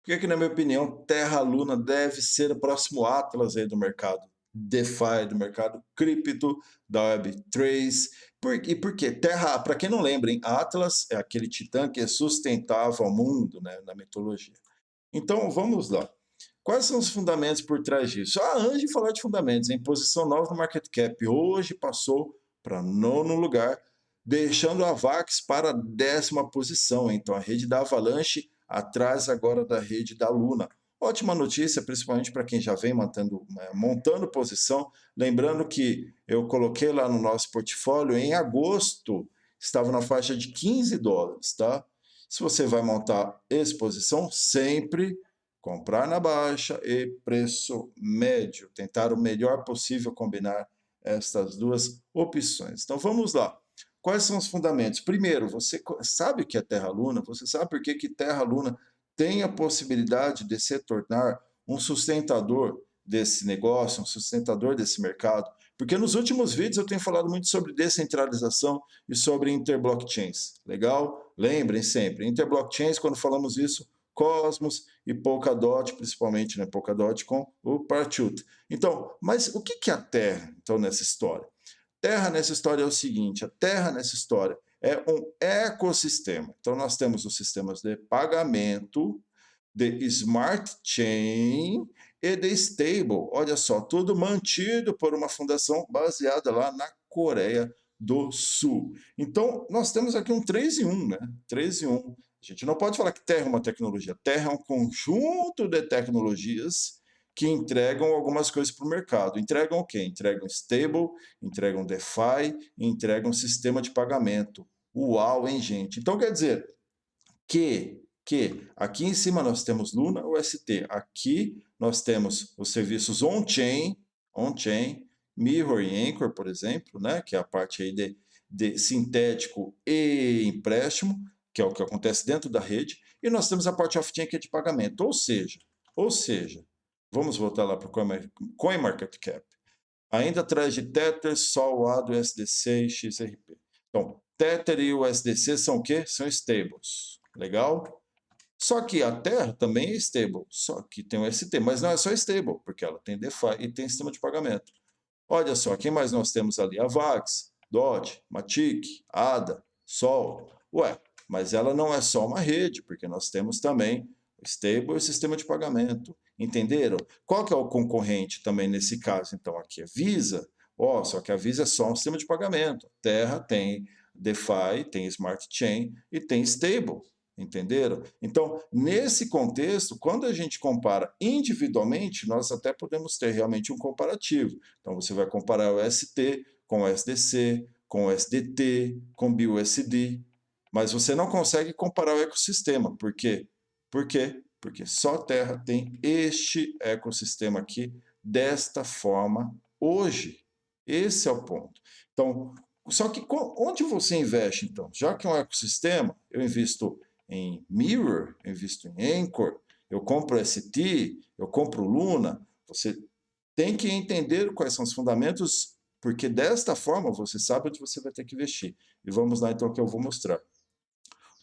Que na minha opinião, Terra Luna deve ser o próximo Atlas aí do mercado DeFi, do mercado cripto, da Web3. Por quê? Terra, para quem não lembra, hein, Atlas é aquele titã que sustentava o mundo, né, na mitologia. Então, vamos lá. Quais são os fundamentos por trás disso? Antes de falar de fundamentos, em posição 9 no market cap, hoje passou para nono lugar, deixando a VAX para a 10ª posição. Então, a rede da Avalanche atrás agora da rede da Luna. Ótima notícia, principalmente para quem já vem montando posição. Lembrando que eu coloquei lá no nosso portfólio, em agosto, estava na faixa de US$ 15, tá? Se você vai montar exposição, sempre comprar na baixa e preço médio. Tentar o melhor possível combinar estas duas opções. Então vamos lá. Quais são os fundamentos? Primeiro, você sabe o que é Terra-Luna? Você sabe por que Terra-Luna tem a possibilidade de se tornar um sustentador desse negócio, um sustentador desse mercado? Porque nos últimos vídeos eu tenho falado muito sobre descentralização e sobre interblockchains. Legal? Lembrem sempre, interblockchains, quando falamos isso, Cosmos e Polkadot, principalmente, né, Polkadot com o Parachute. Então, mas o que é a Terra, então, nessa história? Terra nessa história é o seguinte, a Terra nessa história é um ecossistema. Então, nós temos os sistemas de pagamento, de Smart Chain e de Stable. Olha só, tudo mantido por uma fundação baseada lá na Coreia do Sul. Então, nós temos aqui um 3 em 1, né? 3 em 1. A gente não pode falar que Terra é uma tecnologia. Terra é um conjunto de tecnologias que entregam algumas coisas para o mercado. Entregam o quê? Entregam Stable, entregam DeFi, entregam sistema de pagamento. Uau, hein, gente? Então, quer dizer que aqui em cima nós temos Luna UST, aqui nós temos os serviços on-chain, Mirror e Anchor, por exemplo, né, que é a parte aí de sintético e empréstimo, que é o que acontece dentro da rede, e nós temos a parte off-chain que é de pagamento, ou seja, vamos voltar lá para o CoinMarketCap, ainda atrás de Tether, Sol, ADO, USDC e XRP. Então, Tether e USDC são o quê? São stables, legal? Só que a Terra também é stable, só que tem o ST, mas não é só stable, porque ela tem DeFi e tem sistema de pagamento. Olha só, quem mais nós temos ali? A Vax, DOT, Matic, ADA, Sol. Ué, mas ela não é só uma rede, porque nós temos também o stable e o sistema de pagamento. Entenderam? Qual que é o concorrente também nesse caso? Então, aqui é Visa. Só que a Visa é só um sistema de pagamento. Terra tem DeFi, tem Smart Chain e tem stable. Entenderam? Então, nesse contexto, quando a gente compara individualmente, nós até podemos ter realmente um comparativo. Então, você vai comparar o ST com o SDC, com o SDT, com o BUSD, mas você não consegue comparar o ecossistema. Por quê? Por quê? Porque só Terra tem este ecossistema aqui desta forma hoje. Esse é o ponto. Então, só que onde você investe, então? Já que é um ecossistema, eu invisto em Mirror, eu invisto em Anchor, eu compro ST, eu compro Luna. Você tem que entender quais são os fundamentos, porque desta forma você sabe onde você vai ter que investir. E vamos lá então que eu vou mostrar.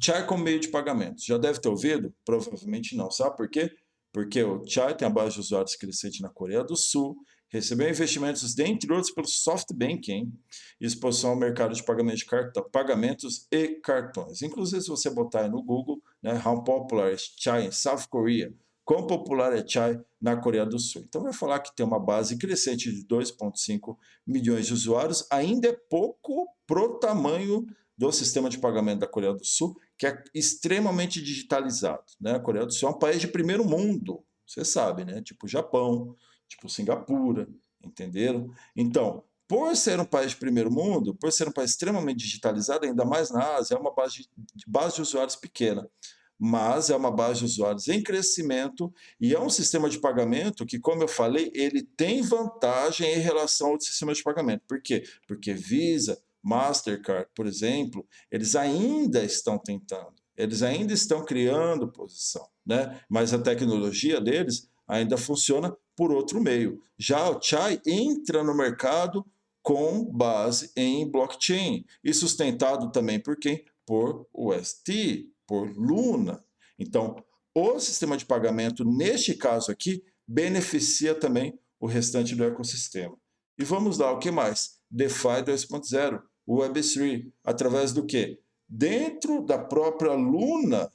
Chai como meio de pagamento. Já deve ter ouvido? Provavelmente não. Sabe por quê? Porque o Chai tem a base de usuários crescente na Coreia do Sul, recebeu investimentos, dentre outros, pelo SoftBank, hein? Exposição ao mercado de pagamentos e cartões. Inclusive, se você botar aí no Google, né, How popular is Chai in South Korea? Quão popular é Chai na Coreia do Sul? Então, vai falar que tem uma base crescente de 2,5 milhões de usuários, ainda é pouco pro tamanho do sistema de pagamento da Coreia do Sul, que é extremamente digitalizado, né? A Coreia do Sul é um país de primeiro mundo, você sabe, né? Tipo Japão, tipo Singapura, entenderam? Então, por ser um país de primeiro mundo, por ser um país extremamente digitalizado, ainda mais na Ásia, é uma base de usuários pequena, mas é uma base de usuários em crescimento e é um sistema de pagamento que, como eu falei, ele tem vantagem em relação ao sistema de pagamento. Por quê? Porque Visa, Mastercard, por exemplo, eles ainda estão tentando, eles ainda estão criando posição, né? Mas a tecnologia deles ainda funciona por outro meio. Já o Chai entra no mercado com base em blockchain e sustentado também por quem? Por UST, por Luna. Então, o sistema de pagamento, neste caso aqui, beneficia também o restante do ecossistema. E vamos lá, o que mais? DeFi 2.0, o Web3, através do quê? Dentro da própria Luna,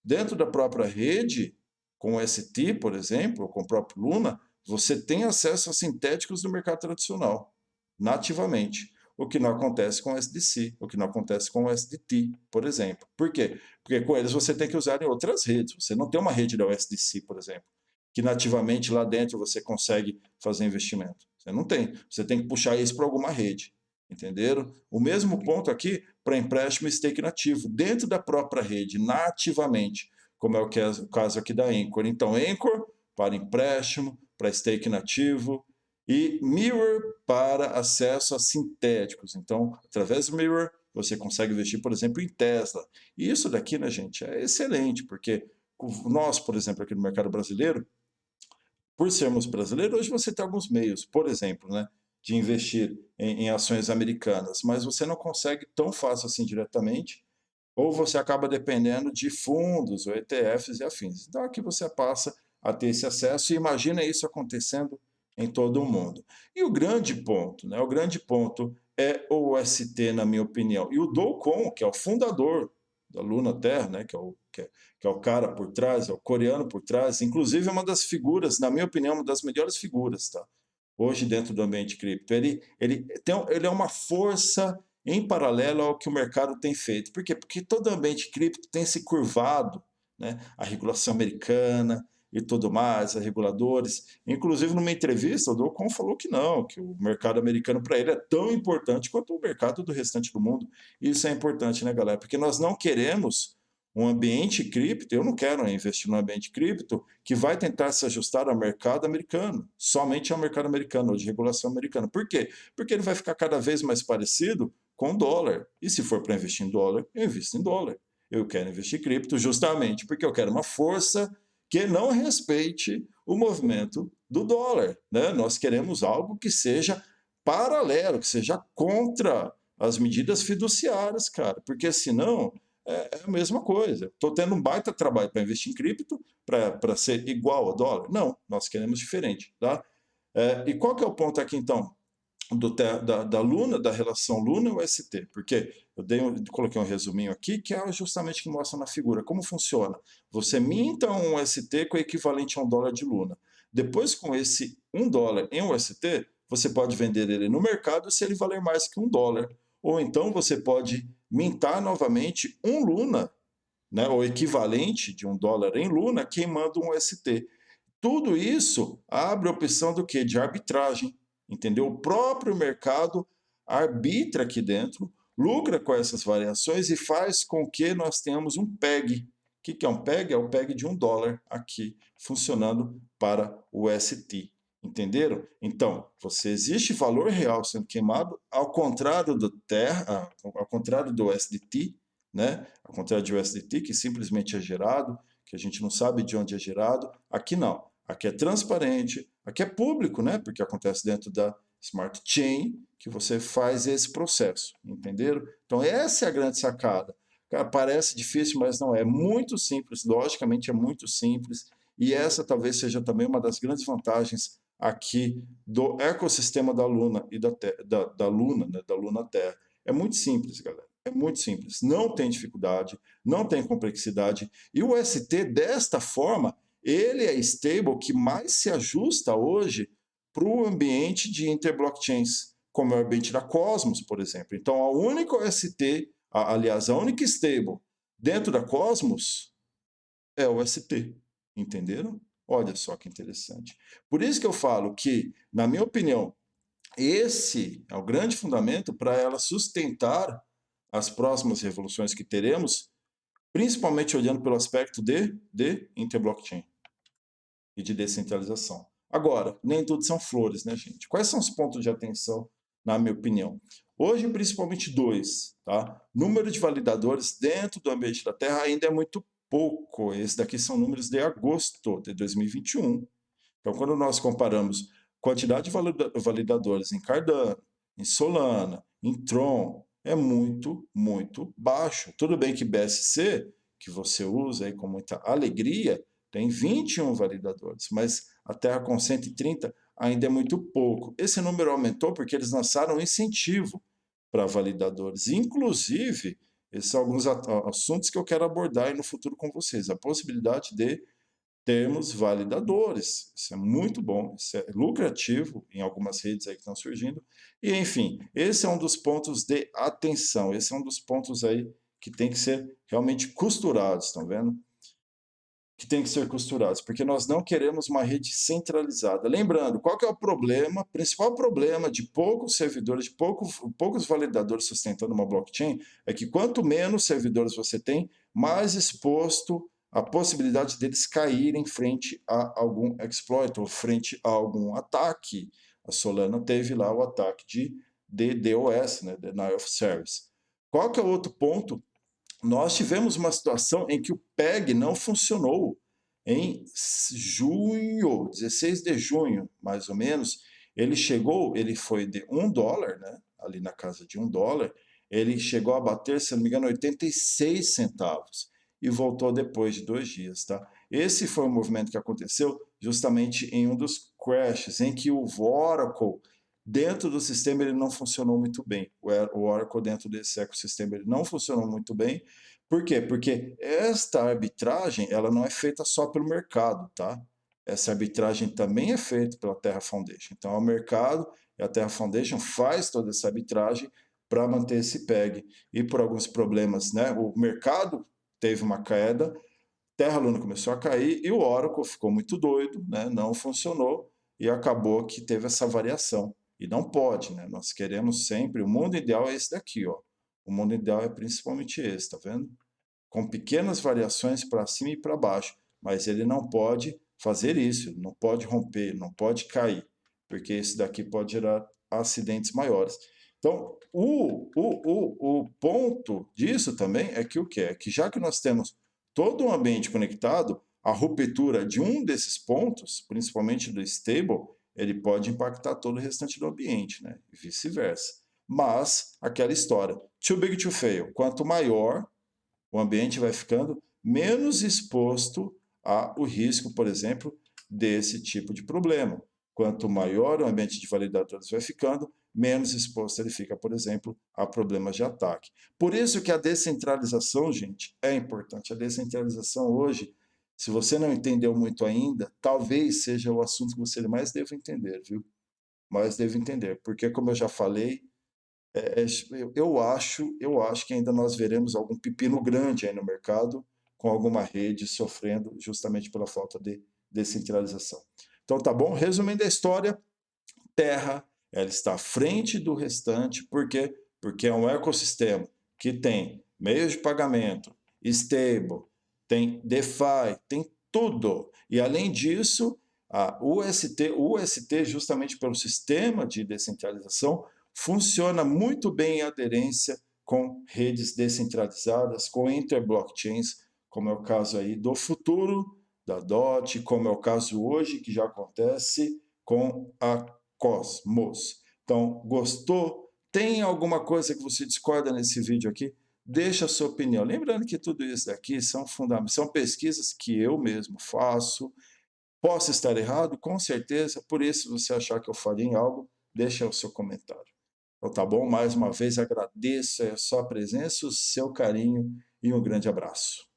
dentro da própria rede, com o ST, por exemplo, com o próprio Luna, você tem acesso a sintéticos do mercado tradicional, nativamente. O que não acontece com o SDC, o que não acontece com o SDT, por exemplo. Por quê? Porque com eles você tem que usar em outras redes. Você não tem uma rede da USDC, por exemplo, que nativamente lá dentro você consegue fazer investimento. Você não tem. Você tem que puxar isso para alguma rede. Entenderam? O mesmo ponto aqui para empréstimo e stake nativo, dentro da própria rede, nativamente, como é o caso aqui da Anchor. Então, Anchor para empréstimo, para stake nativo, e Mirror para acesso a sintéticos. Então, através do Mirror, você consegue investir, por exemplo, em Tesla. E isso daqui, né, gente, é excelente, porque nós, por exemplo, aqui no mercado brasileiro, por sermos brasileiros, hoje você tem alguns meios, por exemplo, né, de investir em ações americanas, mas você não consegue tão fácil assim diretamente, ou você acaba dependendo de fundos, ou ETFs e afins. Então aqui você passa a ter esse acesso e imagina isso acontecendo em todo o mundo. E o grande ponto, né, o grande ponto é o UST, na minha opinião. E o Do Kwon, que é o fundador da Luna Terra, né, que é o cara por trás, é o coreano por trás, inclusive é uma das figuras, na minha opinião, uma das melhores figuras, tá? Hoje dentro do ambiente cripto. Ele é uma força em paralelo ao que o mercado tem feito. Por quê? Porque todo ambiente cripto tem se curvado, né? A regulação americana e tudo mais, os reguladores. Inclusive, numa entrevista, o Do Kwon falou que não, que o mercado americano para ele é tão importante quanto o mercado do restante do mundo. E isso é importante, né, galera? Porque nós não queremos um ambiente cripto, eu não quero investir num ambiente cripto que vai tentar se ajustar ao mercado americano, somente ao mercado americano, ou de regulação americana. Por quê? Porque ele vai ficar cada vez mais parecido com o dólar. E se for para investir em dólar, eu invisto em dólar. Eu quero investir em cripto justamente porque eu quero uma força que não respeite o movimento do dólar, né? Nós queremos algo que seja paralelo, que seja contra as medidas fiduciárias, cara, porque senão é a mesma coisa. Estou tendo um baita trabalho para investir em cripto, para ser igual ao dólar? Não, nós queremos diferente. Tá? E qual que é o ponto aqui, então, da Luna, da relação Luna-UST? Porque coloquei um resuminho aqui, que é justamente que mostra na figura como funciona. Você minta um UST com o equivalente a $1 de Luna. Depois, com esse $1 em UST, você pode vender ele no mercado se ele valer mais que $1. Ou então você pode mintar novamente um Luna, né, o equivalente de $1 em Luna, queimando um ST. Tudo isso abre a opção do quê? De arbitragem, entendeu? O próprio mercado arbitra aqui dentro, lucra com essas variações e faz com que nós tenhamos um PEG. O que é um PEG? É o PEG de $1 aqui, funcionando para o ST. Entenderam? Então, existe valor real sendo queimado, ao contrário do Terra, ao contrário do USDT, né? Ao contrário do USDT, que simplesmente é gerado, que a gente não sabe de onde é gerado. Aqui não. Aqui é transparente, aqui é público, né? Porque acontece dentro da Smart Chain que você faz esse processo, entenderam? Então essa é a grande sacada. Cara, parece difícil, mas não é. É muito simples, logicamente é muito simples. E essa talvez seja também uma das grandes vantagens aqui do ecossistema da Luna e da Luna, né? Da Luna Terra. É muito simples, galera. É muito simples. Não tem dificuldade, não tem complexidade. E o ST, desta forma, ele é a stable que mais se ajusta hoje para o ambiente de interblockchains, como é o ambiente da Cosmos, por exemplo. Então, a única OST, aliás, a única stable dentro da Cosmos é o ST. Entenderam? Olha só que interessante. Por isso que eu falo que, na minha opinião, esse é o grande fundamento para ela sustentar as próximas revoluções que teremos, principalmente olhando pelo aspecto de interblockchain e de descentralização. Agora, nem tudo são flores, né, gente? Quais são os pontos de atenção, na minha opinião? Hoje, principalmente dois, tá? Número de validadores dentro do ambiente da Terra ainda é muito pouco. Esses daqui são números de agosto de 2021. Então, quando nós comparamos quantidade de validadores em Cardano, em Solana, em Tron, é muito, muito baixo. Tudo bem que BSC, que você usa aí com muita alegria, tem 21 validadores, mas a Terra com 130 ainda é muito pouco. Esse número aumentou porque eles lançaram um incentivo para validadores. Inclusive, esses são alguns assuntos que eu quero abordar aí no futuro com vocês. A possibilidade de termos validadores. Isso é muito bom, isso é lucrativo em algumas redes aí que estão surgindo. E, enfim, esse é um dos pontos de atenção, esse é um dos pontos aí que tem que ser realmente costurados, estão vendo? Que tem que ser costurados, porque nós não queremos uma rede centralizada. Lembrando, qual que é o problema? O principal problema de poucos servidores, de poucos validadores sustentando uma blockchain, é que quanto menos servidores você tem, mais exposto a possibilidade deles caírem frente a algum exploit ou frente a algum ataque. A Solana teve lá o ataque de DDoS, né, Denial of Service. Qual que é o outro ponto? Nós tivemos uma situação em que o PEG não funcionou. Em junho, 16 de junho, mais ou menos, ele chegou, ele foi de $1, né? Ali na casa de $1, ele chegou a bater, se não me engano, 86 centavos e voltou depois de 2 dias, tá? Esse foi um movimento que aconteceu justamente em um dos crashes, em que o Oracle dentro do sistema ele não funcionou muito bem. O Oracle dentro desse ecossistema ele não funcionou muito bem. Por quê? Porque esta arbitragem ela não é feita só pelo mercado, tá? Essa arbitragem também é feita pela Terra Foundation. Então, é o mercado e a Terra Foundation faz toda essa arbitragem para manter esse PEG. E por alguns problemas, né? O mercado teve uma queda, Terra Luna começou a cair e o Oracle ficou muito doido, né? Não funcionou e acabou que teve essa variação. E não pode, né? Nós queremos sempre, o mundo ideal é esse daqui, ó. O mundo ideal é principalmente esse, tá vendo? Com pequenas variações para cima e para baixo, mas ele não pode fazer isso, ele não pode romper, não pode cair, porque isso daqui pode gerar acidentes maiores. Então, o ponto disso também é que o que é? Que já que nós temos todo um ambiente conectado, a ruptura de um desses pontos, principalmente do stable, ele pode impactar todo o restante do ambiente, né? E vice-versa. Mas, aquela história, too big to fail, quanto maior o ambiente vai ficando menos exposto ao risco, por exemplo, desse tipo de problema. Quanto maior o ambiente de validadores vai ficando, menos exposto ele fica, por exemplo, a problemas de ataque. Por isso que a descentralização, gente, é importante. A descentralização hoje, se você não entendeu muito ainda, talvez seja o assunto que você mais deva entender, viu? Mais deve entender, porque como eu já falei, eu acho que ainda nós veremos algum pepino grande aí no mercado, com alguma rede sofrendo justamente pela falta de descentralização. Então tá bom? Resumindo a história, Terra ela está à frente do restante, por quê? Porque é um ecossistema que tem meios de pagamento, stable, tem DeFi, tem tudo. E além disso, o UST justamente pelo sistema de descentralização, funciona muito bem em aderência com redes descentralizadas, com interblockchains, como é o caso aí do futuro da DOT, como é o caso hoje que já acontece com a Cosmos. Então, gostou? Tem alguma coisa que você discorda nesse vídeo aqui? Deixa a sua opinião. Lembrando que tudo isso daqui são pesquisas que eu mesmo faço. Posso estar errado? Com certeza. Por isso, se você achar que eu falei em algo, deixa o seu comentário. Então, tá bom? Mais uma vez agradeço a sua presença, o seu carinho e um grande abraço.